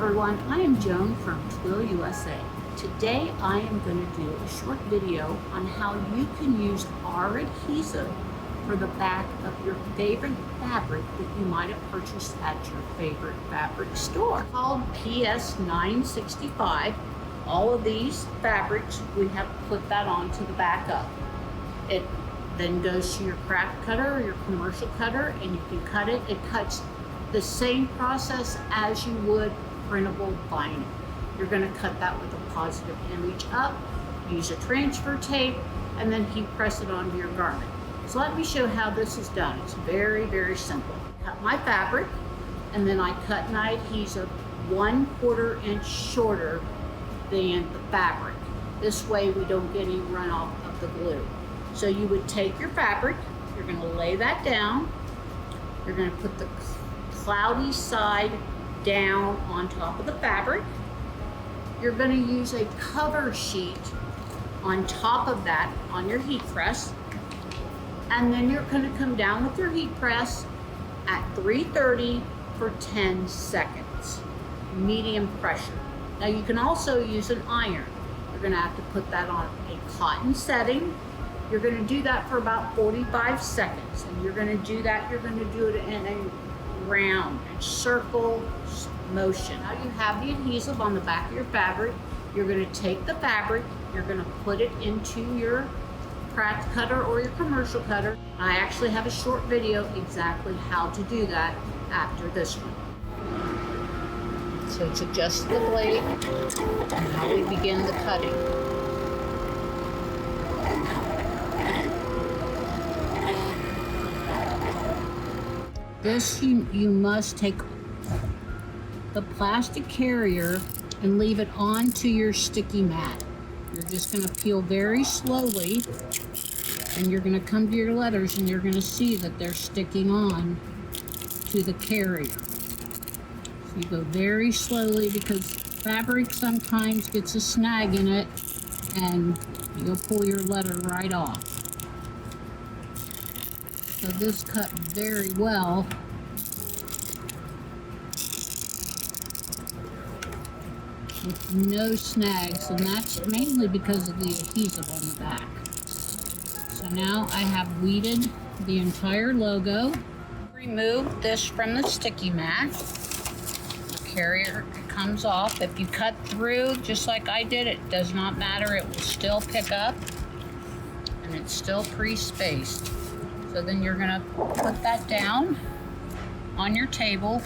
everyone, I am Joan from Twill USA. Today I am going to do a short video on how you can use our adhesive for the back of your favorite fabric that you might have purchased at your favorite fabric store. It's called PS 965. All of these fabrics, we have put that onto the back of. It then goes to your craft cutter or your commercial cutter and you can cut it. It cuts the same process as you would printable vinyl. You're going to cut that with a positive image up, use a transfer tape, and then heat press it onto your garment. So let me show how this is done. It's very, very simple. Cut my fabric, and then I cut my adhesive 1/4 inch shorter than the fabric. This way we don't get any runoff of the glue. So you would take your fabric, you're going to lay that down, you're going to put the cloudy side down on top of the fabric. You're going to use a cover sheet on top of that on your heat press, and then you're going to come down with your heat press at 330 for 10 seconds, medium pressure. Now you can also use an iron. You're going to have to put that on a cotton setting. You're going to do that for about 45 seconds, and you're going to do that, you're going to do it in a round and circle motion. Now you have the adhesive on the back of your fabric. You're going to take the fabric, you're going to put it into your craft cutter or your commercial cutter. I actually have a short video exactly how to do that after this one. So to adjust the blade and how we begin the cutting. This, you must take the plastic carrier and leave it onto your sticky mat. You're just going to peel very slowly, and you're going to come to your letters and you're going to see that they're sticking on to the carrier. So you go very slowly because fabric sometimes gets a snag in it and you'll pull your letter right off. So this cut very well. With no snags, and that's mainly because of the adhesive on the back. So now I have weeded the entire logo. Remove this from the sticky mat. The carrier comes off. If you cut through just like I did, it does not matter. It will still pick up, and it's still pre-spaced. So then you're gonna put that down on your table.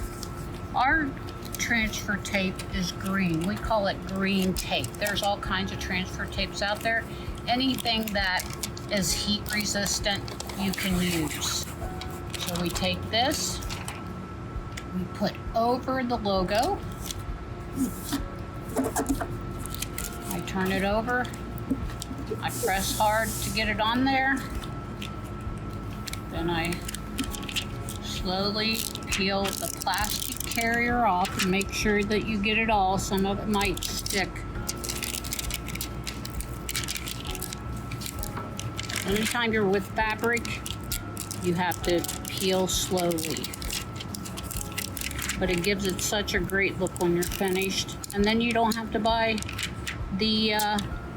Our transfer tape is green. We call it green tape. There's all kinds of transfer tapes out there. Anything that is heat resistant, you can use. So we take this, we put over the logo. I turn it over. I press hard to get it on there. Then I slowly peel the plastic carrier off and make sure that you get it all. Some of it might stick. Anytime you're with fabric, you have to peel slowly. But it gives it such a great look when you're finished. And then you don't have to buy the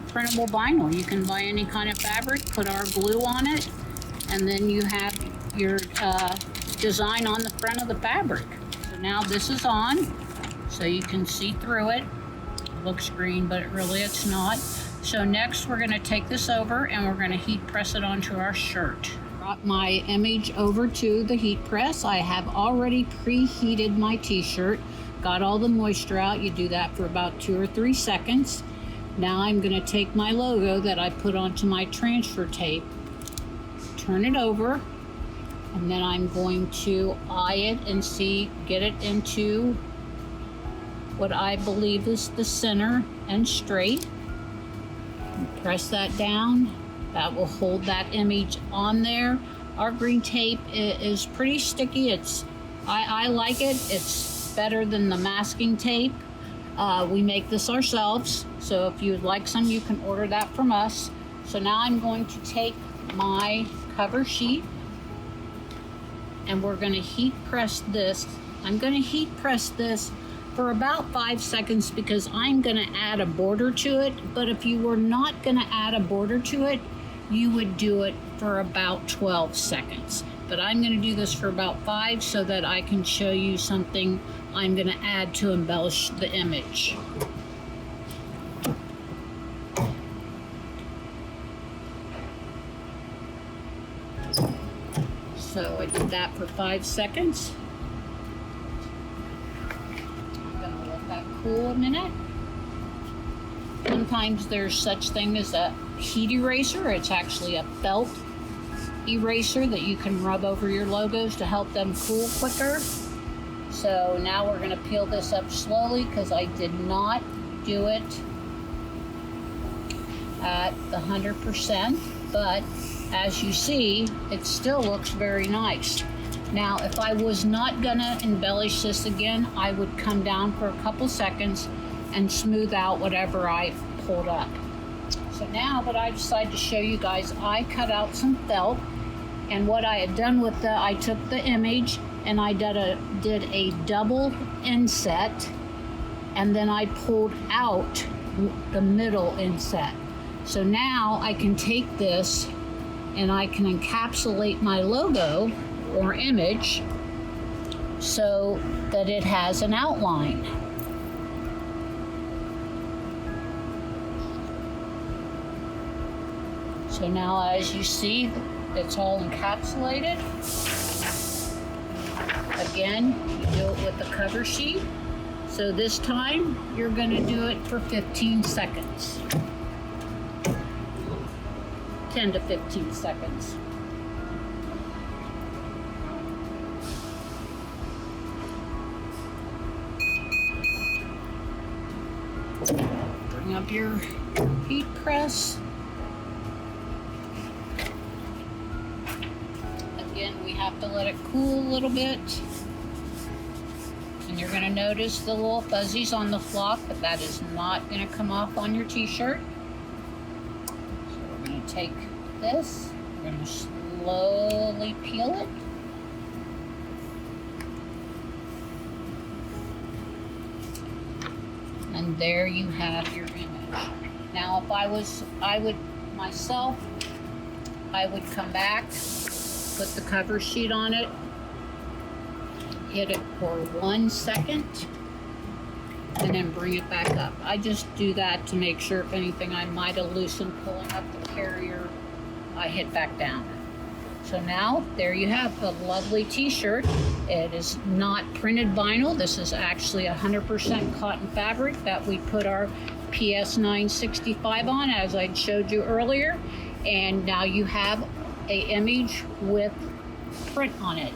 printable vinyl. You can buy any kind of fabric, put our glue on it, and then you have your design on the front of the fabric. So now this is on, so you can see through it. It looks green, but really it's not. So next we're gonna take this over and we're gonna heat press it onto our shirt. Brought my image over to the heat press. I have already preheated my t-shirt, got all the moisture out. You do that for about 2 or 3 seconds. Now I'm gonna take my logo that I put onto my transfer tape, turn it over, and then I'm going to eye it and see, get it into what I believe is the center and straight. And press that down. That will hold that image on there. Our green tape is pretty sticky. I like it. It's better than the masking tape. We make this ourselves, so if you would like some, you can order that from us. So now I'm going to take my cover sheet and we're going to heat press this. I'm going to heat press this for about 5 seconds because I'm going to add a border to it. But if you were not going to add a border to it, you would do it for about 12 seconds. But I'm going to do this for about 5 so that I can show you something I'm going to add to embellish the image. So I did that for 5 seconds. I'm going to let that cool a minute. Sometimes there's such thing as a heat eraser. It's actually a felt eraser that you can rub over your logos to help them cool quicker. So now we're going to peel this up slowly because I did not do it at the 100%, but as you see, it still looks very nice. Now, if I was not going to embellish this again, I would come down for a couple seconds and smooth out whatever I pulled up. So now that I decided to show you guys, I cut out some felt, and what I had done with I took the image and I did a double inset, and then I pulled out the middle inset. So now I can take this and I can encapsulate my logo or image so that it has an outline. So now, as you see, it's all encapsulated. Again, you do it with the cover sheet. So this time, you're going to do it for 15 seconds. 10 to 15 seconds. Bring up your heat press. Again, we have to let it cool a little bit. And you're going to notice the little fuzzies on the flock, but that is not going to come off on your t-shirt. So we're going to take this, we're going to slowly peel it. And there you have your image. Now, if I would come back, put the cover sheet on it, hit it for 1 second, and then bring it back up. I just do that to make sure if anything I might have loosened pulling up the carrier, I hit back down. So now, there you have a lovely t-shirt. It is not printed vinyl. This is actually 100% cotton fabric that we put our PS 965 on, as I showed you earlier. And now you have an image with print on it.